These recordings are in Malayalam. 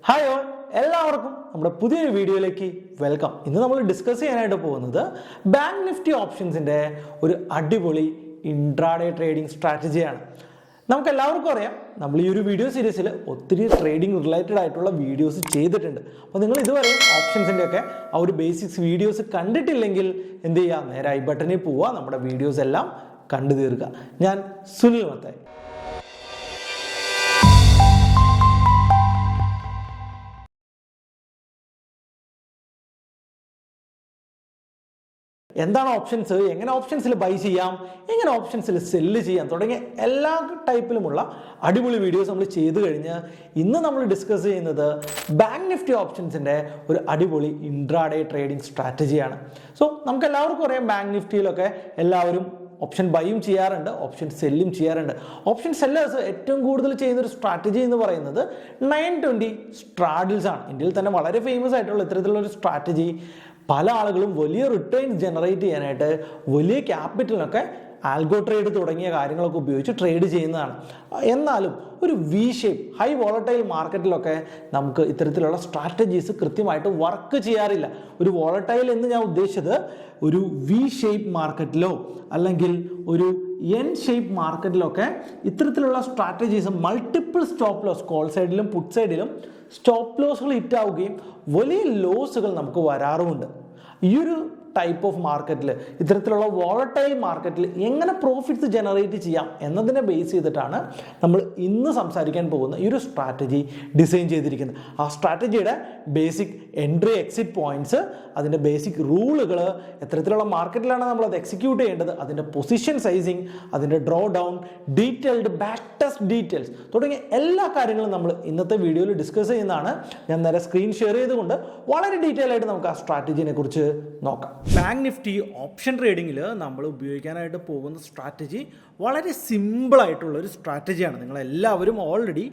ഹായ് ഓൾ, എല്ലാവർക്കും നമ്മുടെ പുതിയൊരു വീഡിയോയിലേക്ക് വെൽക്കം. ഇന്ന് നമ്മൾ ഡിസ്കസ് ചെയ്യാനായിട്ട് പോകുന്നത് ബാങ്ക് നിഫ്റ്റി ഓപ്ഷൻസിൻ്റെ ഒരു അടിപൊളി ഇൻട്രാഡേ ട്രേഡിംഗ് സ്ട്രാറ്റജിയാണ്. നമുക്ക് എല്ലാവർക്കും അറിയാം, നമ്മൾ ഈ ഒരു വീഡിയോ സീരീസിൽ ഒത്തിരി ട്രേഡിംഗ് റിലേറ്റഡ് ആയിട്ടുള്ള വീഡിയോസ് ചെയ്തിട്ടുണ്ട്. അപ്പോൾ നിങ്ങൾ ഇതുവരെയും ഓപ്ഷൻസിൻ്റെ ഒക്കെ ആ ഒരു ബേസിക്സ് വീഡിയോസ് കണ്ടിട്ടില്ലെങ്കിൽ എന്ത് ചെയ്യുക, നേരെ ഐ ബട്ടണിൽ പോവുക, നമ്മുടെ വീഡിയോസ് എല്ലാം കണ്ടു തീർക്കുക. ഞാൻ സുനിൽ മത്തായി. എന്താണ് ഓപ്ഷൻസ്, എങ്ങനെ ഓപ്ഷൻസിൽ ബൈ ചെയ്യാം, എങ്ങനെ ഓപ്ഷൻസിൽ സെല്ല് ചെയ്യാം തുടങ്ങിയ എല്ലാ ടൈപ്പിലുമുള്ള അടിപൊളി വീഡിയോസ് നമ്മൾ ചെയ്തു കഴിഞ്ഞ് ഇന്ന് നമ്മൾ ഡിസ്കസ് ചെയ്യുന്നത് ബാങ്ക് നിഫ്റ്റി ഓപ്ഷൻസിൻ്റെ ഒരു അടിപൊളി ഇൻട്രാഡേ ട്രേഡിംഗ് സ്ട്രാറ്റജിയാണ്. സോ നമുക്ക് എല്ലാവർക്കും അറിയാം, ബാങ്ക് നിഫ്റ്റിയിലൊക്കെ എല്ലാവരും ഓപ്ഷൻ ബൈയും ചെയ്യാറുണ്ട്, ഓപ്ഷൻ സെല്ലും ചെയ്യാറുണ്ട്. ഓപ്ഷൻ സെല്ലേഴ്സ് ഏറ്റവും കൂടുതൽ ചെയ്യുന്നൊരു സ്ട്രാറ്റജി എന്ന് പറയുന്നത് 920 സ്ട്രാഡിൽസ് ആണ്. ഇന്ത്യയിൽ തന്നെ വളരെ ഫേമസ് ആയിട്ടുള്ള ഇത്തരത്തിലുള്ള ഒരു സ്ട്രാറ്റജി പല ആളുകളും വലിയ റിട്ടേൺസ് ജനറേറ്റ് ചെയ്യാനായിട്ട് വലിയ ക്യാപിറ്റലിനൊക്കെ ആൽഗോ ട്രേഡ് തുടങ്ങിയ കാര്യങ്ങളൊക്കെ ഉപയോഗിച്ച് ട്രേഡ് ചെയ്യുന്നതാണ്. എന്നാലും ഒരു വി ഷേപ്പ് ഹൈ വോളറ്റൈൽ മാർക്കറ്റിലൊക്കെ നമുക്ക് ഇത്തരത്തിലുള്ള സ്ട്രാറ്റജീസ് കൃത്യമായിട്ട് വർക്ക് ചെയ്യാറില്ല. ഒരു വോളറ്റൈൽ എന്ന് ഞാൻ ഉദ്ദേശിച്ചത് ഒരു വി ഷേപ്പ് മാർക്കറ്റിലോ അല്ലെങ്കിൽ ഒരു എൻ ഷേപ്പ് മാർക്കറ്റിലൊക്കെ ഇത്തരത്തിലുള്ള strategies multiple stop loss, call സൈഡിലും പുട്ട് സൈഡിലും സ്റ്റോപ്പ് ലോസുകൾ ഹിറ്റ് ആവുകയും വലിയ ലോസുകൾ നമുക്ക് വരാറുമുണ്ട്. ഈ ഒരു ടൈപ്പ് ഓഫ് മാർക്കറ്റിൽ, ഇത്തരത്തിലുള്ള വോളറ്റൈൽ മാർക്കറ്റിൽ എങ്ങനെ പ്രോഫിറ്റ്സ് ജനറേറ്റ് ചെയ്യാം എന്നതിനെ ബേസ് ചെയ്തിട്ടാണ് നമ്മൾ ഇന്ന് സംസാരിക്കാൻ പോകുന്ന ഈ ഒരു സ്ട്രാറ്റജി ഡിസൈൻ ചെയ്തിരിക്കുന്നത്. ആ സ്ട്രാറ്റജിയുടെ ബേസിക് എൻട്രി എക്സിറ്റ് പോയിന്റ്സ്, അതിൻ്റെ ബേസിക് റൂളുകൾ, എത്തരത്തിലുള്ള മാർക്കറ്റിലാണ് നമ്മൾ അത് എക്സിക്യൂട്ട് ചെയ്യേണ്ടത്, അതിൻ്റെ പൊസിഷൻ സൈസിങ്, അതിൻ്റെ draw down, detailed back test details തുടങ്ങിയ എല്ലാ കാര്യങ്ങളും നമ്മൾ ഇന്നത്തെ വീഡിയോയിൽ ഡിസ്കസ് ചെയ്യുന്നതാണ്. ഞാൻ നേരെ സ്ക്രീൻ ഷെയർ ചെയ്തുകൊണ്ട് വളരെ ഡീറ്റെയിൽ ആയിട്ട് നമുക്ക് ആ സ്ട്രാറ്റജിനെ കുറിച്ച് നോക്കാം. ബാങ്ക് നിഫ്റ്റി ഓപ്ഷൻ ട്രേഡിങ്ങിൽ നമ്മൾ ഉപയോഗിക്കാനായിട്ട് പോകുന്ന സ്ട്രാറ്റജി വളരെ സിമ്പിളായിട്ടുള്ളൊരു സ്ട്രാറ്റജിയാണ്. നിങ്ങളെല്ലാവരും ഓൾറെഡി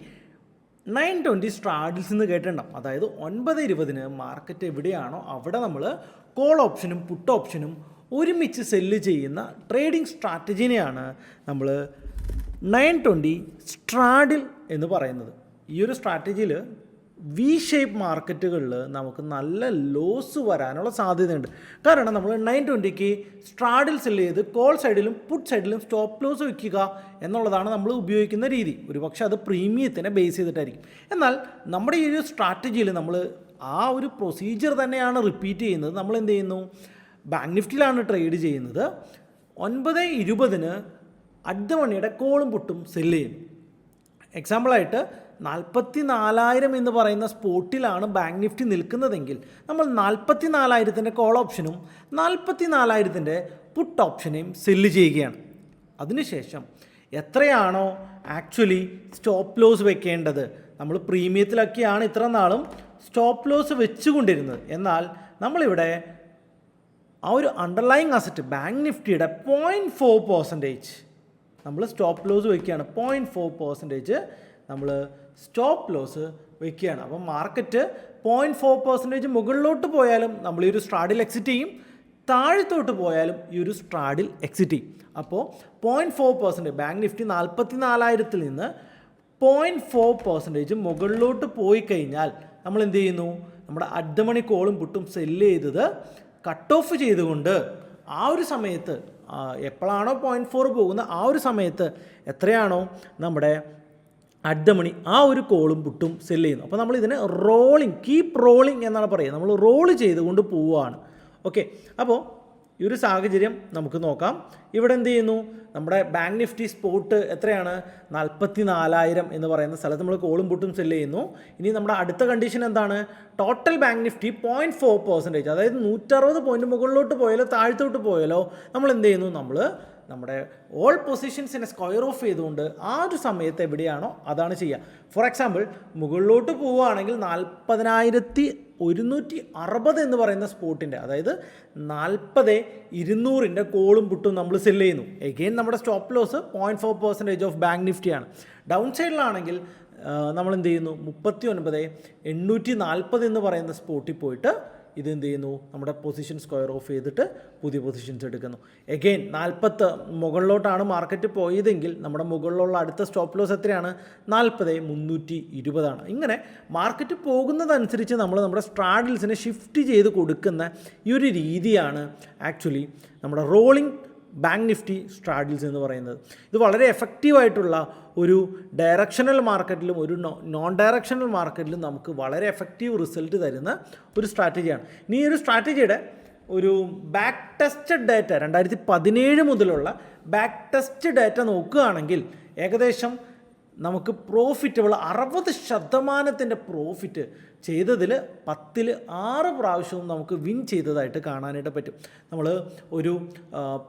920 സ്ട്രാഡിൽസ് എന്ന് കേട്ടിട്ടുണ്ടാവും. അതായത് 9:20 മാർക്കറ്റ് എവിടെയാണോ അവിടെ നമ്മൾ കോൾ ഓപ്ഷനും പുട്ട് ഓപ്ഷനും ഒരുമിച്ച് സെല്ല് ചെയ്യുന്ന ട്രേഡിംഗ് സ്ട്രാറ്റജിനെയാണ് നമ്മൾ 920 സ്ട്രാഡിൽ എന്ന് പറയുന്നത്. ഈ ഒരു സ്ട്രാറ്റജിയിൽ വി ഷേപ്പ് മാർക്കറ്റുകളിൽ നമുക്ക് നല്ല ലോസ് വരാനുള്ള സാധ്യതയുണ്ട്. കാരണം നമ്മൾ 920ക്ക് സ്ട്രാഡിൽ സെല്ല് ചെയ്ത് കോൾ സൈഡിലും പുട്ട് സൈഡിലും സ്റ്റോപ്പ് ലോസ് വയ്ക്കുക എന്നുള്ളതാണ് നമ്മൾ ഉപയോഗിക്കുന്ന രീതി. ഒരുപക്ഷെ അത് പ്രീമിയത്തിനെ ബേസ് ചെയ്തിട്ടായിരിക്കും. എന്നാൽ നമ്മുടെ ഈ ഒരു സ്ട്രാറ്റജിയിൽ നമ്മൾ ആ ഒരു പ്രൊസീജിയർ തന്നെയാണ് റിപ്പീറ്റ് ചെയ്യുന്നത്. നമ്മൾ എന്ത് ചെയ്യുന്നു, ബാങ്ക് നിഫ്റ്റിയിലാണ് ട്രേഡ് ചെയ്യുന്നത്. 9:20 അറ്റ് ദ മണിയുടെ കോളും പുട്ടും സെല്ല് ചെയ്യുന്നു. എക്സാമ്പിളായിട്ട് 44,000 എന്ന് പറയുന്ന സ്പോട്ടിലാണ് ബാങ്ക് നിഫ്റ്റി നിൽക്കുന്നതെങ്കിൽ നമ്മൾ 44,000 കോൾ ഓപ്ഷനും 44,000 പുട്ട് ഓപ്ഷനെയും സെല്ല് ചെയ്യുകയാണ്. അതിനുശേഷം എത്രയാണോ ആക്ച്വലി സ്റ്റോപ്പ് ലോസ് വെക്കേണ്ടത്, നമ്മൾ പ്രീമിയത്തിലൊക്കെയാണ് ഇത്ര നാളും സ്റ്റോപ്പ് ലോസ് വെച്ചുകൊണ്ടിരുന്നത്. എന്നാൽ നമ്മളിവിടെ ആ ഒരു അണ്ടർലൈങ് അസറ്റ് ബാങ്ക് നിഫ്റ്റിയുടെ 0.4% നമ്മൾ സ്റ്റോപ്പ് ലോസ് വയ്ക്കുകയാണ്. 0.4% നമ്മൾ സ്റ്റോപ്പ് ലോസ് വയ്ക്കുകയാണ്. അപ്പം മാർക്കറ്റ് 0.4% മുകളിലോട്ട് പോയാലും നമ്മൾ ഈ ഒരു സ്ട്രാഡിൽ എക്സിറ്റ് ചെയ്യും, താഴത്തോട്ട് പോയാലും ഈ ഒരു സ്ട്രാഡിൽ എക്സിറ്റ് ചെയ്യും. അപ്പോൾ 0.4% ബാങ്ക് നിഫ്റ്റി 44,000 നിന്ന് 0.4% മുകളിലോട്ട് പോയി കഴിഞ്ഞാൽ നമ്മൾ എന്ത് ചെയ്യുന്നു, നമ്മുടെ അറ്റ് ദ മണി കോളും പുട്ടും സെല്ല് ചെയ്തത് കട്ട് ഓഫ് ചെയ്തുകൊണ്ട് ആ ഒരു സമയത്ത് എപ്പോഴാണോ 0.4 പോകുന്നത് ആ ഒരു സമയത്ത് എത്രയാണോ നമ്മുടെ അറ്റ് ദ മണി ആ ഒരു കോളും പുട്ടും സെല്ല് ചെയ്യുന്നു. അപ്പോൾ നമ്മൾ ഇതിനെ റോളിങ്, കീപ്പ് റോളിങ് എന്നാണ് പറയുക. നമ്മൾ റോള് ചെയ്തുകൊണ്ട് പോവുകയാണ്. ഓക്കെ, അപ്പോൾ ഈ ഒരു സാഹചര്യം നമുക്ക് നോക്കാം. ഇവിടെ എന്ത് ചെയ്യുന്നു, നമ്മുടെ ബാങ്ക് നിഫ്റ്റി സ്പോട്ട് എത്രയാണ്, 44,000 എന്ന് പറയുന്ന സ്ഥലത്ത് നമ്മൾ കോളും പുട്ടും സെല്ല് ചെയ്യുന്നു. ഇനി നമ്മുടെ അടുത്ത കണ്ടീഷൻ എന്താണ്, ടോട്ടൽ ബാങ്ക് നിഫ്റ്റി 0.4%, അതായത് 160 പോയിന്റ് മുകളിലോട്ട് പോയാലോ താഴത്തോട്ട് പോയാലോ നമ്മൾ എന്ത് ചെയ്യുന്നു, നമ്മൾ നമ്മുടെ ഓൾ പൊസിഷൻസിനെ സ്ക്വയർ ഓഫ് ചെയ്തുകൊണ്ട് ആ ഒരു സമയത്ത് എവിടെയാണോ അതാണ് ചെയ്യുക. ഫോർ എക്സാമ്പിൾ മുകളിലോട്ട് പോവുകയാണെങ്കിൽ 40,160 എന്ന് പറയുന്ന സ്പോട്ടിൻ്റെ, അതായത് 40,200 കോളും പുട്ടും നമ്മൾ സെല്ല് ചെയ്യുന്നു. എഗെയിൻ നമ്മുടെ സ്റ്റോപ്പ് ലോസ് 0.4% ഓഫ് ബാങ്ക് നിഫ്റ്റിയാണ്. ഡൗൺ സൈഡിലാണെങ്കിൽ നമ്മൾ എന്ത് ചെയ്യുന്നു, 39,840 എന്ന് പറയുന്ന സ്പോട്ടിൽ പോയിട്ട് ഇതെന്ത് ചെയ്യുന്നു, നമ്മുടെ പൊസിഷൻ സ്ക്വയർ ഓഫ് ചെയ്തിട്ട് പുതിയ പൊസിഷൻസ് എടുക്കുന്നു. എഗെയിൻ 40 മുകളിലോട്ടാണ് മാർക്കറ്റ് പോയതെങ്കിൽ നമ്മുടെ മുകളിലുള്ള അടുത്ത സ്റ്റോപ്പ് ലോസ് എത്രയാണ്, 40,320 ഇങ്ങനെ മാർക്കറ്റ് പോകുന്നതനുസരിച്ച് നമ്മൾ നമ്മുടെ സ്ട്രാഡിൽസിനെ ഷിഫ്റ്റ് ചെയ്ത് കൊടുക്കുന്ന ഈ ഒരു രീതിയാണ് ആക്ച്വലി നമ്മുടെ റോളിംഗ് ബാങ്ക് നിഫ്റ്റി സ്ട്രാഡിൽസ് എന്ന് പറയുന്നത്. ഇത് വളരെ എഫക്റ്റീവായിട്ടുള്ള ഒരു ഡയറക്ഷണൽ മാർക്കറ്റിലും ഒരു നോൺ ഡയറക്ഷണൽ മാർക്കറ്റിലും നമുക്ക് വളരെ എഫക്റ്റീവ് റിസൾട്ട് തരുന്ന ഒരു സ്ട്രാറ്റജിയാണ്. ഇനി ഈ ഒരു സ്ട്രാറ്റജിയുടെ ഒരു ബാക്ക് ടെസ്റ്റഡ് ഡാറ്റ 2017 മുതലുള്ള ബാക്ക് ടെസ്റ്റ് ഡാറ്റ നോക്കുകയാണെങ്കിൽ ഏകദേശം നമുക്ക് പ്രോഫിറ്റബിൾ 60% പ്രോഫിറ്റ് ചെയ്തതിൽ 10ൽ 6 പ്രാവശ്യവും നമുക്ക് വിൻ ചെയ്തതായിട്ട് കാണാനായിട്ട് പറ്റും. നമ്മൾ ഒരു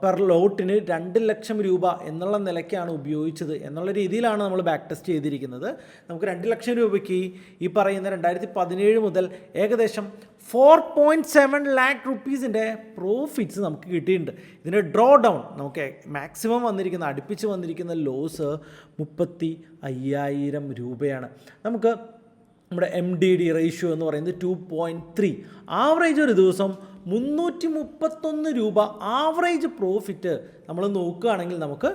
പെർ ലോട്ടിന് 2 ലക്ഷം രൂപ എന്നുള്ള നിലയ്ക്കാണ് ഉപയോഗിച്ചത് എന്നുള്ള രീതിയിലാണ് നമ്മൾ ബാക്ക് ടെസ്റ്റ് ചെയ്തിരിക്കുന്നത്. നമുക്ക് 2 ലക്ഷം രൂപയ്ക്ക് ഈ പറയുന്ന 2017 മുതൽ ഏകദേശം 4.7 lakh rupeesൻ്റെ പ്രോഫിറ്റ്സ് നമുക്ക് കിട്ടിയിട്ടുണ്ട്. ഇതിൻ്റെ ഡ്രോ ഡൗൺ നമുക്ക് മാക്സിമം വന്നിരിക്കുന്ന അടുപ്പിച്ച് വന്നിരിക്കുന്ന ലോസ് 35,000 രൂപയാണ്. നമുക്ക് നമ്മുടെ MDD റേഷ്യോ എന്ന് പറയുന്നത് 2.3, ആവറേജ് ഒരു ദിവസം 331 രൂപ ആവറേജ് പ്രോഫിറ്റ് നമ്മൾ നോക്കുകയാണെങ്കിൽ നമുക്ക്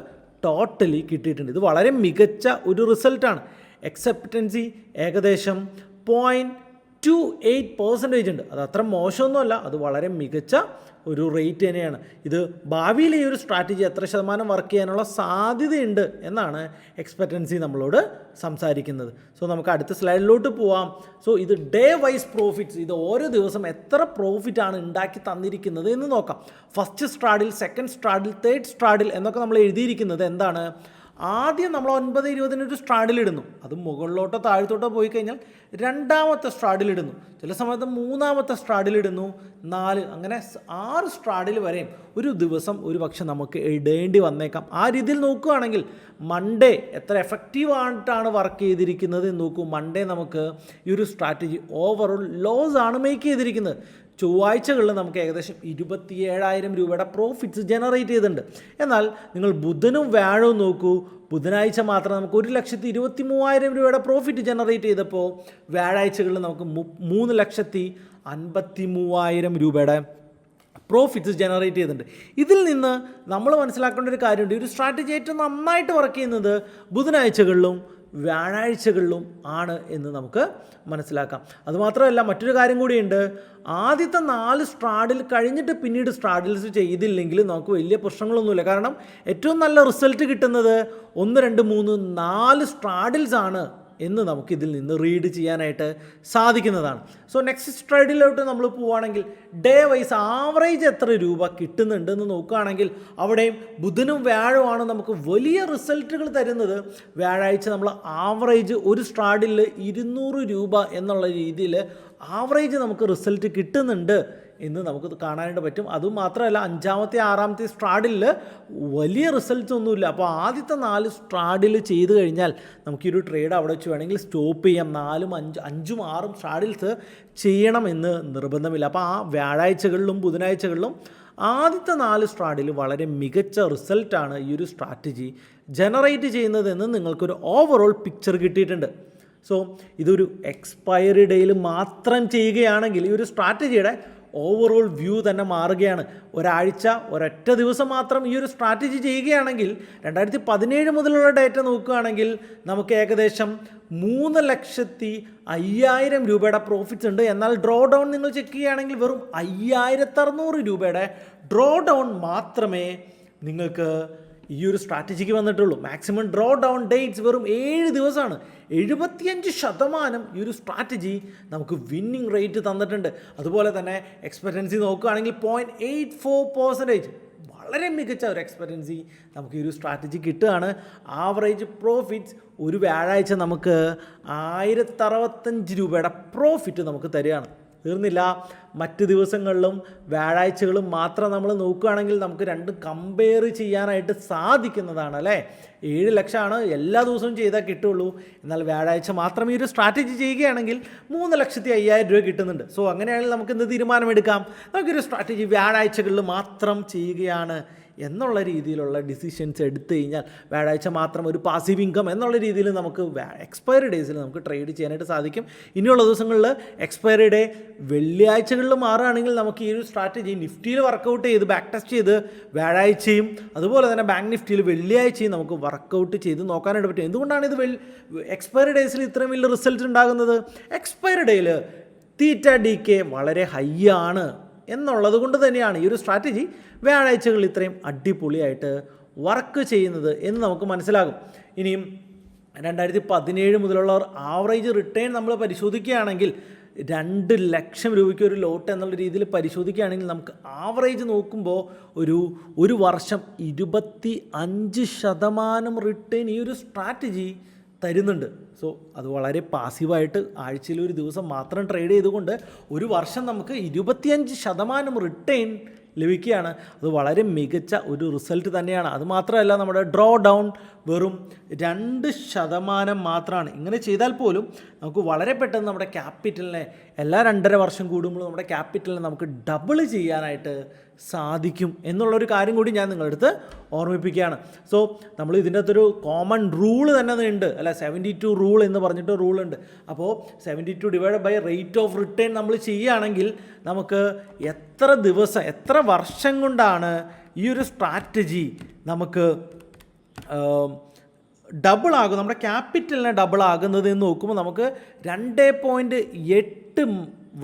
ടോട്ടലി കിട്ടിയിട്ടുണ്ട്. ഇത് വളരെ മികച്ച ഒരു റിസൾട്ടാണ്. എക്സെപ്റ്റൻസി ഏകദേശം 0.28% ഉണ്ട്. അത് അത്ര മോശമൊന്നുമല്ല, അത് വളരെ മികച്ച ഒരു റേറ്റ് തന്നെയാണ്. ഇത് ഭാവിയിൽ ഈ ഒരു സ്ട്രാറ്റജി എത്ര ശതമാനം വർക്ക് ചെയ്യാനുള്ള സാധ്യതയുണ്ട് എന്നാണ് എക്സ്പെക്റ്റൻസി നമ്മളോട് സംസാരിക്കുന്നത്. സോ നമുക്ക് അടുത്ത സ്ലൈഡിലോട്ട് പോവാം. സോ ഇത് ഡേ വൈസ് പ്രോഫിറ്റ്സ്, ഇത് ഓരോ ദിവസം എത്ര പ്രോഫിറ്റാണ് ഉണ്ടാക്കി തന്നിരിക്കുന്നത് എന്ന് നോക്കാം. First straddle, second straddle, third straddle എന്നൊക്കെ നമ്മൾ എഴുതിയിരിക്കുന്നത് എന്താണ്, ആദ്യം നമ്മൾ 9:20 ഒരു സ്ട്രാഡിലിടുന്നു, അത് മുകളിലോട്ടോ താഴത്തോട്ടോ പോയി കഴിഞ്ഞാൽ രണ്ടാമത്തെ സ്ട്രാഡിലിടുന്നു, ചില സമയത്ത് മൂന്നാമത്തെ സ്ട്രാഡിലിടുന്നു, 4 അങ്ങനെ 6 സ്ട്രാഡിൽ വരെയും ഒരു ദിവസം ഒരു പക്ഷെ നമുക്ക് ഇടേണ്ടി വന്നേക്കാം. ആ രീതിയിൽ നോക്കുകയാണെങ്കിൽ മൺഡേ എത്ര എഫക്റ്റീവായിട്ടാണ് വർക്ക് ചെയ്തിരിക്കുന്നത് എന്ന് നോക്കൂ. മൺഡേ നമുക്ക് ഈ ഒരു സ്ട്രാറ്റജി ഓവറോൾ ലോസ് ആണ് മേക്ക് ചെയ്തിരിക്കുന്നത്. ചൊവ്വാഴ്ചകളിൽ നമുക്ക് ഏകദേശം 27,000 രൂപയുടെ പ്രോഫിറ്റ്സ് ജനറേറ്റ് ചെയ്തിട്ടുണ്ട്. എന്നാൽ നിങ്ങൾ ബുധനും വ്യാഴവും നോക്കൂ, ബുധനാഴ്ച മാത്രം നമുക്ക് 1,23,000 രൂപയുടെ പ്രോഫിറ്റ് ജനറേറ്റ് ചെയ്തപ്പോൾ വ്യാഴാഴ്ചകളിൽ നമുക്ക് 3,53,000 രൂപയുടെ പ്രോഫിറ്റ്സ് ജനറേറ്റ് ചെയ്തിട്ടുണ്ട്. ഇതിൽ നിന്ന് നമ്മൾ മനസ്സിലാക്കേണ്ട ഒരു കാര്യമുണ്ട്, ഈ ഒരു സ്ട്രാറ്റജി ഏറ്റവും നന്നായിട്ട് വർക്ക് ചെയ്യുന്നത് ബുധനാഴ്ചകളിലും വ്യാഴാഴ്ചകളിലും ആണ് എന്ന് നമുക്ക് മനസ്സിലാക്കാം. അതുമാത്രമല്ല മറ്റൊരു കാര്യം കൂടിയുണ്ട്, ആദ്യത്തെ 4 സ്ട്രാഡിൽ കഴിഞ്ഞിട്ട് പിന്നീട് സ്ട്രാഡിൽസ് ചെയ്തില്ലെങ്കിൽ നമുക്ക് വലിയ പ്രശ്നങ്ങളൊന്നുമില്ല. കാരണം ഏറ്റവും നല്ല റിസൾട്ട് കിട്ടുന്നത് 1, 2, 3, 4 സ്ട്രാഡിൽസ് ആണ് എന്ന് നമുക്കിതിൽ നിന്ന് റീഡ് ചെയ്യാനായിട്ട് സാധിക്കുന്നതാണ്. സോ നെക്സ്റ്റ് സ്ട്രാഡിലോട്ട് നമ്മൾ പോവുകയാണെങ്കിൽ ഡേ വൈസ് ആവറേജ് എത്ര രൂപ കിട്ടുന്നുണ്ടെന്ന് നോക്കുകയാണെങ്കിൽ അവിടെയും ബുധനും വ്യാഴവുമാണ് നമുക്ക് വലിയ റിസൾട്ടുകൾ തരുന്നത്. വ്യാഴാഴ്ച നമ്മൾ ആവറേജ് ഒരു സ്ട്രാഡിൽ 200 രൂപ എന്നുള്ള രീതിയിൽ ആവറേജ് നമുക്ക് റിസൾട്ട് കിട്ടുന്നുണ്ട് എന്ന് നമുക്ക് കാണാനായിട്ട് പറ്റും. അതുമാത്രമല്ല 5ാമത്തെ 6ാമത്തെ സ്ട്രാഡിൽ വലിയ റിസൾട്ട്സ് ഒന്നുമില്ല. അപ്പോൾ ആദ്യത്തെ 4 സ്ട്രാഡിൽ ചെയ്ത് കഴിഞ്ഞാൽ നമുക്കൊരു ട്രേഡ് അവിടെ വെച്ച് വേണമെങ്കിൽ സ്റ്റോപ്പ് ചെയ്യാം. 4ഉം 5ഉം 6ഉം സ്ട്രാഡിൽസ് ചെയ്യണമെന്ന് നിർബന്ധമില്ല. അപ്പോൾ ആ വ്യാഴാഴ്ചകളിലും ബുധനാഴ്ചകളിലും ആദ്യത്തെ 4 സ്ട്രാഡിൽ വളരെ മികച്ച റിസൾട്ടാണ് ഈ ഒരു സ്ട്രാറ്റജി ജനറേറ്റ് ചെയ്യുന്നതെന്ന് നിങ്ങൾക്കൊരു ഓവറോൾ പിക്ചർ കിട്ടിയിട്ടുണ്ട്. സോ ഇതൊരു എക്സ്പയറി ഡേയിൽ മാത്രം ചെയ്യുകയാണെങ്കിൽ ഈ ഒരു സ്ട്രാറ്റജിയുടെ ഓവറോൾ വ്യൂ തന്നെ മാറുകയാണ്. ഒരൊറ്റ ദിവസം മാത്രം ഈ ഒരു സ്ട്രാറ്റജി ചെയ്യുകയാണെങ്കിൽ 2017 മുതലുള്ള ഡേറ്റ നോക്കുകയാണെങ്കിൽ നമുക്ക് ഏകദേശം 3,05,000 രൂപയുടെ പ്രോഫിറ്റ്സ് ഉണ്ട്. എന്നാൽ ഡ്രോ ഡൗൺ നിങ്ങൾ ചെക്ക് ചെയ്യുകയാണെങ്കിൽ വെറും 5,600 രൂപയുടെ ഡ്രോ ഡൗൺ മാത്രമേ നിങ്ങൾക്ക് ഈ ഒരു സ്ട്രാറ്റജിക്ക് വന്നിട്ടുള്ളൂ. മാക്സിമം ഡ്രോ ഡൗൺ ഡേറ്റ്സ് വെറും 7 ദിവസമാണ്. 75% ഈ ഒരു സ്ട്രാറ്റജി നമുക്ക് വിന്നിങ് റേറ്റ് തന്നിട്ടുണ്ട്. അതുപോലെ തന്നെ എക്സ്പെക്റ്റൻസി നോക്കുകയാണെങ്കിൽ 0.84%, വളരെ മികച്ച ഒരു എക്സ്പെക്റ്റൻസി നമുക്ക് ഈ ഒരു സ്ട്രാറ്റജി കിട്ടുകയാണ്. ആവറേജ് പ്രോഫിറ്റ്സ് ഒരു വ്യാഴാഴ്ച നമുക്ക് 1,065 രൂപയുടെ പ്രോഫിറ്റ് നമുക്ക് തരികയാണ്. തീർന്നില്ല, മറ്റ് ദിവസങ്ങളിലും വ്യാഴാഴ്ചകളും മാത്രം നമ്മൾ നോക്കുകയാണെങ്കിൽ നമുക്ക് രണ്ടും കമ്പയർ ചെയ്യാനായിട്ട് സാധിക്കുന്നതാണ് അല്ലേ. 7 ലക്ഷമാണ് എല്ലാ ദിവസവും ചെയ്താൽ കിട്ടുള്ളൂ. എന്നാൽ വ്യാഴാഴ്ച മാത്രം ഈ ഒരു സ്ട്രാറ്റജി ചെയ്യുകയാണെങ്കിൽ 3,05,000 രൂപ കിട്ടുന്നുണ്ട്. സോ അങ്ങനെയാണെങ്കിൽ നമുക്ക് എന്ത് തീരുമാനമെടുക്കാം, നമുക്കൊരു സ്ട്രാറ്റജി വ്യാഴാഴ്ചകളിൽ മാത്രം ചെയ്യുകയാണ് എന്നുള്ള രീതിയിലുള്ള ഡിസിഷൻസ് എടുത്തു കഴിഞ്ഞാൽ വ്യാഴാഴ്ച മാത്രം ഒരു പാസീവ് ഇൻകം എന്നുള്ള രീതിയിൽ നമുക്ക് എക്സ്പയറി ഡേയ്സിൽ നമുക്ക് ട്രേഡ് ചെയ്യാനായിട്ട് സാധിക്കും. ഇനിയുള്ള ദിവസങ്ങളിൽ എക്സ്പയറി ഡേ വെള്ളിയാഴ്ചകളിൽ മാറുകയാണെങ്കിൽ നമുക്ക് ഈ ഒരു സ്ട്രാറ്റജി നിഫ്റ്റിയിൽ വർക്കൗട്ട് ചെയ്ത് ബാക്ക് ടെസ്റ്റ് ചെയ്ത് വ്യാഴാഴ്ചയും അതുപോലെ തന്നെ ബാങ്ക് നിഫ്റ്റിയിൽ വെള്ളിയാഴ്ചയും നമുക്ക് വർക്കൗട്ട് ചെയ്ത് നോക്കാനായിട്ട് പറ്റും. എന്തുകൊണ്ടാണ് ഇത് എക്സ്പയറി ഡേയ്സിൽ ഇത്രയും വലിയ റിസൾട്ട് ഉണ്ടാകുന്നത്? എക്സ്പയറി ഡേയിൽ തീറ്റ ഡി കെ വളരെ ഹൈ ആണ് എന്നുള്ളത് കൊണ്ട് തന്നെയാണ് ഈ ഒരു സ്ട്രാറ്റജി വ്യാഴാഴ്ചകളിൽ ഇത്രയും അടിപൊളിയായിട്ട് വർക്ക് ചെയ്യുന്നത് എന്ന് നമുക്ക് മനസ്സിലാകും. ഇനിയും 2017 മുതലുള്ള ആവറേജ് റിട്ടേൺ നമ്മൾ പരിശോധിക്കുകയാണെങ്കിൽ 2 ലക്ഷം രൂപയ്ക്ക് ഒരു ലോട്ട് എന്നുള്ള രീതിയിൽ പരിശോധിക്കുകയാണെങ്കിൽ നമുക്ക് ആവറേജ് നോക്കുമ്പോൾ ഒരു വർഷം 25% റിട്ടേൺ ഈ ഒരു സ്ട്രാറ്റജി തരുന്നുണ്ട്. സോ അത് വളരെ പാസീവായിട്ട് ആഴ്ചയിൽ ഒരു ദിവസം മാത്രം ട്രേഡ് ചെയ്തുകൊണ്ട് ഒരു വർഷം നമുക്ക് 25% റിട്ടേൺ ലഭിക്കുകയാണ്. അത് വളരെ മികച്ച ഒരു റിസൾട്ട് തന്നെയാണ്. അതുമാത്രമല്ല നമ്മുടെ ഡ്രോ ഡൗൺ വെറും 2% മാത്രമാണ്. ഇങ്ങനെ ചെയ്താൽ പോലും നമുക്ക് വളരെ പെട്ടെന്ന് നമ്മുടെ ക്യാപിറ്റലിനെ എല്ലാ 2.5 വർഷം കൂടുമ്പോൾ നമ്മുടെ ക്യാപിറ്റലിനെ നമുക്ക് ഡബിൾ ചെയ്യാനായിട്ട് സാധിക്കും എന്നുള്ളൊരു കാര്യം കൂടി ഞാൻ നിങ്ങളുടെ അടുത്ത് ഓർമ്മിപ്പിക്കുകയാണ്. സോ നമ്മൾ ഇതിൻ്റെ അകത്തൊരു കോമൺ റൂള് തന്നെ ഉണ്ട്, അല്ല 72 റൂൾ എന്ന് പറഞ്ഞിട്ട് റൂളുണ്ട്. അപ്പോൾ 72 divide by rate of return നമ്മൾ ചെയ്യുകയാണെങ്കിൽ നമുക്ക് എത്ര വർഷം കൊണ്ടാണ് ഈ ഒരു സ്ട്രാറ്റജി നമുക്ക് ഡബിൾ ആകും, നമ്മുടെ ക്യാപിറ്റലിനെ ഡബിൾ ആകുന്നത് എന്ന് നോക്കുമ്പോൾ നമുക്ക് 2.8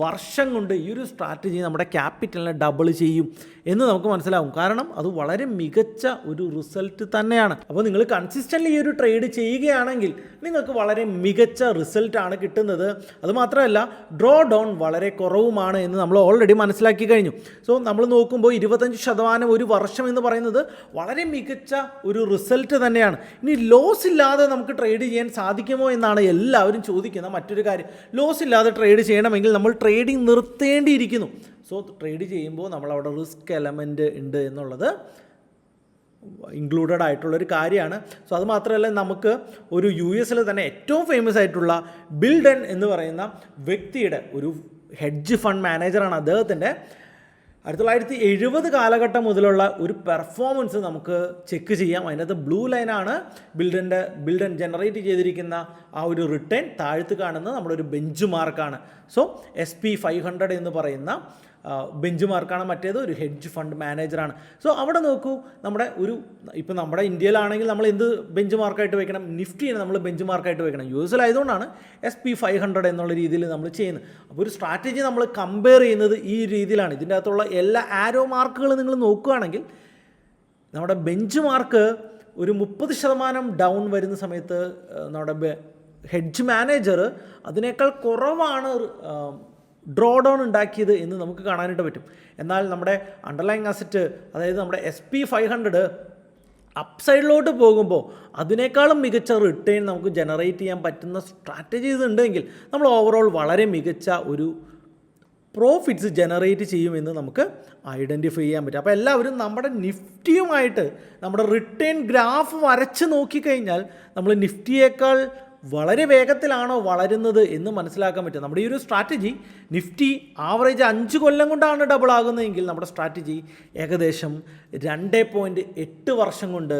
വർഷം കൊണ്ട് ഈ ഒരു സ്ട്രാറ്റജി നമ്മുടെ ക്യാപിറ്റലിനെ ഡബിൾ ചെയ്യും എന്ന് നമുക്ക് മനസ്സിലാവും. കാരണം അത് വളരെ മികച്ച ഒരു റിസൾട്ട് തന്നെയാണ്. അപ്പോൾ നിങ്ങൾ കൺസിസ്റ്റൻ്റ്ലി ഈ ഒരു ട്രേഡ് ചെയ്യുകയാണെങ്കിൽ നിങ്ങൾക്ക് വളരെ മികച്ച റിസൾട്ടാണ് കിട്ടുന്നത്. അതുമാത്രമല്ല ഡ്രോ ഡൗൺ വളരെ കുറവുമാണ് എന്ന് നമ്മൾ ഓൾറെഡി മനസ്സിലാക്കി കഴിഞ്ഞു. സോ നമ്മൾ നോക്കുമ്പോൾ 25% ഒരു വർഷം എന്ന് പറയുന്നത് വളരെ മികച്ച ഒരു റിസൾട്ട് തന്നെയാണ്. ഇനി ലോസ് ഇല്ലാതെ നമുക്ക് ട്രേഡ് ചെയ്യാൻ സാധിക്കുമോ എന്നാണ് എല്ലാവരും ചോദിക്കുന്ന മറ്റൊരു കാര്യം. ലോസ് ഇല്ലാതെ ട്രേഡ് ചെയ്യണമെങ്കിൽ നമ്മൾ ട്രേഡിംഗ് നിർത്തേണ്ടിയിരിക്കുന്നു. സോ ട്രേഡ് ചെയ്യുമ്പോൾ നമ്മളവിടെ റിസ്ക് എലമെൻറ്റ് ഉണ്ട് എന്നുള്ളത് ഇൻക്ലൂഡഡ് ആയിട്ടുള്ളൊരു കാര്യമാണ്. സോ അത് മാത്രമല്ല നമുക്ക് ഒരു US തന്നെ ഏറ്റവും ഫേമസ് ആയിട്ടുള്ള ബിൽഡൻ എന്ന് പറയുന്ന വ്യക്തിയുടെ ഒരു ഹെഡ്ജ് ഫണ്ട് മാനേജറാണ്. അദ്ദേഹത്തിൻ്റെ 1970 കാലഘട്ടം മുതലുള്ള ഒരു പെർഫോമൻസ് നമുക്ക് ചെക്ക് ചെയ്യാം. അതിനകത്ത് ബ്ലൂ ലൈനാണ് ബിൽഡൻ ജനറേറ്റ് ചെയ്തിരിക്കുന്ന ആ ഒരു റിട്ടേൺ. താഴ്ത്ത് കാണുന്നത് നമ്മുടെ ഒരു ബെഞ്ച് മാർക്കാണ്. സോ SP500 എന്ന് പറയുന്ന ബെഞ്ച് മാർക്കാണ്. മറ്റേത് ഒരു ഹെഡ്ജ് ഫണ്ട് മാനേജറാണ്. സോ അവിടെ നോക്കൂ, ഇപ്പോൾ നമ്മുടെ ഇന്ത്യയിലാണെങ്കിൽ നമ്മൾ എന്ത് ബെഞ്ച് മാർക്കായിട്ട് വെക്കണം? നിഫ്റ്റിയാണ് നമ്മൾ ബെഞ്ച് മാർക്കായിട്ട് വെക്കണം. US ആയതുകൊണ്ടാണ് SP500 എന്നുള്ള രീതിയിൽ നമ്മൾ ചെയ്യുന്നത്. അപ്പോൾ ഒരു സ്ട്രാറ്റജി നമ്മൾ കമ്പയർ ചെയ്യുന്നത് ഈ രീതിയിലാണ്. ഇതിൻ്റെ അകത്തുള്ള എല്ലാ ആരോ മാർക്കുകൾ നിങ്ങൾ നോക്കുകയാണെങ്കിൽ നമ്മുടെ ബെഞ്ച് മാർക്ക് ഒരു 30% ഡൗൺ വരുന്ന സമയത്ത് നമ്മുടെ ഹെഡ്ജ് മാനേജർ അതിനേക്കാൾ കുറവാണ് ഡ്രോ ഡൗൺ ഉണ്ടാക്കിയത് എന്ന് നമുക്ക് കാണാനായിട്ട് പറ്റും. എന്നാൽ നമ്മുടെ അണ്ടർലൈങ് അസറ്റ്, അതായത് നമ്മുടെ SP500 അപ്സൈഡിലോട്ട് പോകുമ്പോൾ അതിനേക്കാളും മികച്ച റിട്ടേൺ നമുക്ക് ജനറേറ്റ് ചെയ്യാൻ പറ്റുന്ന സ്ട്രാറ്റജീസ് ഉണ്ടെങ്കിൽ നമ്മൾ ഓവറോൾ വളരെ മികച്ച ഒരു പ്രോഫിറ്റ്സ് ജനറേറ്റ് ചെയ്യുമെന്ന് നമുക്ക് ഐഡൻറ്റിഫൈ ചെയ്യാൻ പറ്റും. അപ്പോൾ എല്ലാവരും നമ്മുടെ നിഫ്റ്റിയുമായിട്ട് നമ്മുടെ റിട്ടേൺ ഗ്രാഫ് വരച്ച് നോക്കിക്കഴിഞ്ഞാൽ നമ്മൾ നിഫ്റ്റിയേക്കാൾ വളരെ വേഗത്തിലാണോ വളരുന്നത് എന്ന് മനസ്സിലാക്കാൻ പറ്റും. നമ്മുടെ ഈ ഒരു സ്ട്രാറ്റജി നിഫ്റ്റി ആവറേജ് 5 കൊല്ലം കൊണ്ടാണ് ഡബിൾ ആകുന്നതെങ്കിൽ നമ്മുടെ സ്ട്രാറ്റജി ഏകദേശം 2.8 വർഷം കൊണ്ട്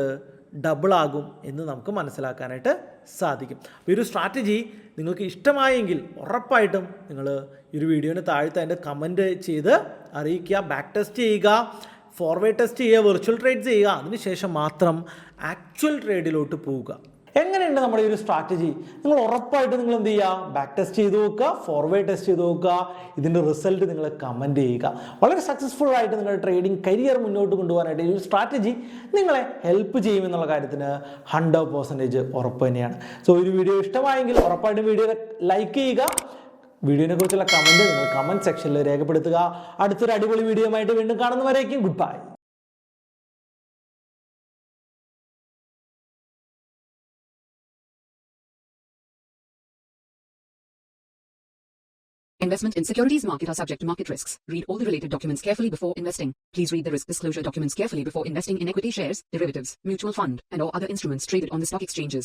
ഡബിളാകും എന്ന് നമുക്ക് മനസ്സിലാക്കാനായിട്ട് സാധിക്കും. അപ്പോൾ ഈ ഒരു സ്ട്രാറ്റജി നിങ്ങൾക്ക് ഇഷ്ടമായെങ്കിൽ ഉറപ്പായിട്ടും നിങ്ങൾ ഈ ഒരു വീഡിയോന് താഴത്തെ അതിൻ്റെ കമൻറ്റ് ചെയ്ത് അറിയിക്കുക. ബാക്ക് ടെസ്റ്റ് ചെയ്യുക, ഫോർവേഡ് ടെസ്റ്റ് ചെയ്യുക, വെർച്വൽ ട്രേഡ് ചെയ്യുക. അതിനുശേഷം മാത്രം ആക്ച്വൽ ട്രേഡിലോട്ട് പോവുക. എങ്ങനെയുണ്ട് നമ്മുടെ ഈ ഒരു സ്ട്രാറ്റജി? നിങ്ങൾ ഉറപ്പായിട്ട് നിങ്ങൾ എന്ത് ചെയ്യുക? ബാക്ക് ടെസ്റ്റ് ചെയ്ത് നോക്കുക, ഫോർവേഡ് ടെസ്റ്റ് ചെയ്ത് നോക്കുക. ഇതിൻ്റെ റിസൾട്ട് നിങ്ങൾ കമൻറ്റ് ചെയ്യുക. വളരെ സക്സസ്ഫുൾ ആയിട്ട് നിങ്ങളുടെ ട്രേഡിംഗ് കരിയർ മുന്നോട്ട് കൊണ്ടുപോകാനായിട്ട് ഈ ഒരു സ്ട്രാറ്റജി നിങ്ങളെ ഹെൽപ്പ് ചെയ്യുമെന്നുള്ള കാര്യത്തിന് 100% ഉറപ്പ് തന്നെയാണ്. സോ ഒരു വീഡിയോ ഇഷ്ടമായെങ്കിൽ ഉറപ്പായിട്ടും വീഡിയോ ലൈക്ക് ചെയ്യുക. വീഡിയോനെ കുറിച്ചുള്ള കമൻറ്റ് നിങ്ങൾ കമൻറ്റ് സെക്ഷനിൽ രേഖപ്പെടുത്തുക. അടുത്തൊരു അടിപൊളി വീഡിയോയുമായിട്ട് വീണ്ടും കാണുന്നവരേക്കും good bye. Investment in securities market are subject to market risks. Read all the related documents carefully before investing. Please read the risk disclosure documents carefully before investing in equity shares, derivatives, mutual fund, and or other instruments traded on the stock exchanges.